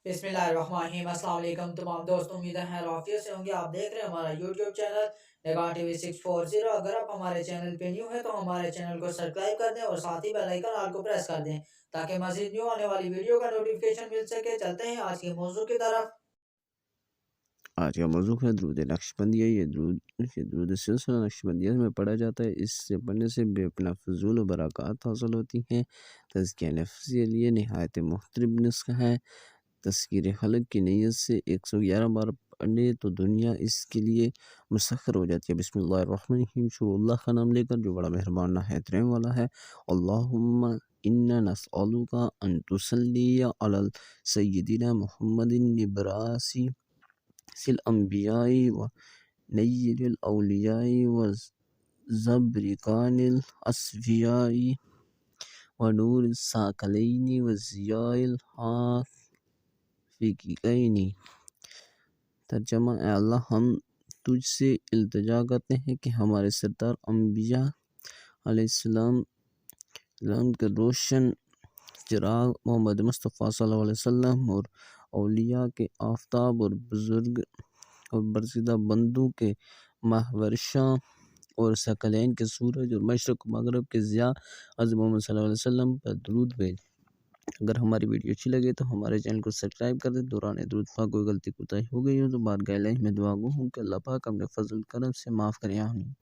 बिस्मिल्लाहिर्रहमानिर्रहीम। अस्सलाम वालेकुम तमाम दोस्तों, उम्मीद है आफियत से होंगे। आप देख रहे हैं हमारा यूट्यूब चैनल निगाह टीवी 640। अगर आप हमारे चैनल पे न्यू है तो हमारे चैनल को सब्सक्राइब कर दें और साथ ही बेल आइकन ऑल को प्रेस कर दें ताकि मज़ीद न्यू आने वाली वीडियो का नोटिफिकेशन मिल सके। चलते हैं आज के मौजू की तरफ। आज का मौजू है दरूद नक्शबंदिया। ये दरूद सिलसिला नक्शबंदिया में पढ़ा जाता है। इससे पढ़ने से बेपना फजूल व बरक़ात हासिल होती हैं। तज़किया नफ्स के लिए नहायत मुख्तलिफ नुस्ख़ा है। तज़कीर खल्क़ की नीयत से 111 बार पढ़े तो दुनिया इसके लिए मुसख्खर हो जाती है। बिस्मिल्लाहिर्रहमानिर्रहीम। शुरू अल्लाह का नाम लेकर जो बड़ा मेहरबान नहायत रहम वाला है। अल्लाहुम्मा इन्ना नस्अलुका अन तुसल्ली अला सय्यिदिना मुहम्मदिन निब्रासी सिल अंबियाई व नय्यिल औलियाई व ज़ब्रिकानिल अस्फियाई व नूर साकलैनी व ज़ियाइल हाफ़िक़ैनी। तर्जमा: ए अल्लाह, हम तुझसे इल्तिजा करते हैं कि हमारे सरदार अंबिया अलैहिस्सलाम के रोशन चिराग मोहम्मद मुस्तफ़ा सल्लल्लाहु अलैहि वसल्लम और औलिया के आफ़ताब और बुज़ुर्ग और बरसीदा बंदों के माहवर्षा और सकलैन के सूरज और मशरक़ मगरब के ज़िया हज़रत मोहम्मद सल्लल्लाहु अलैहि वसल्लम पर दरूद भेज। अगर हमारी वीडियो अच्छी लगे तो हमारे चैनल को सब्सक्राइब कर दें। दौरान दरूद पाक कोई गलती कोताही हो गई हो तो बारगाह इलाही में दुआ गो हूँ कि अल्लाह पाक अपने फजल करम से माफ़ करें। आमीन।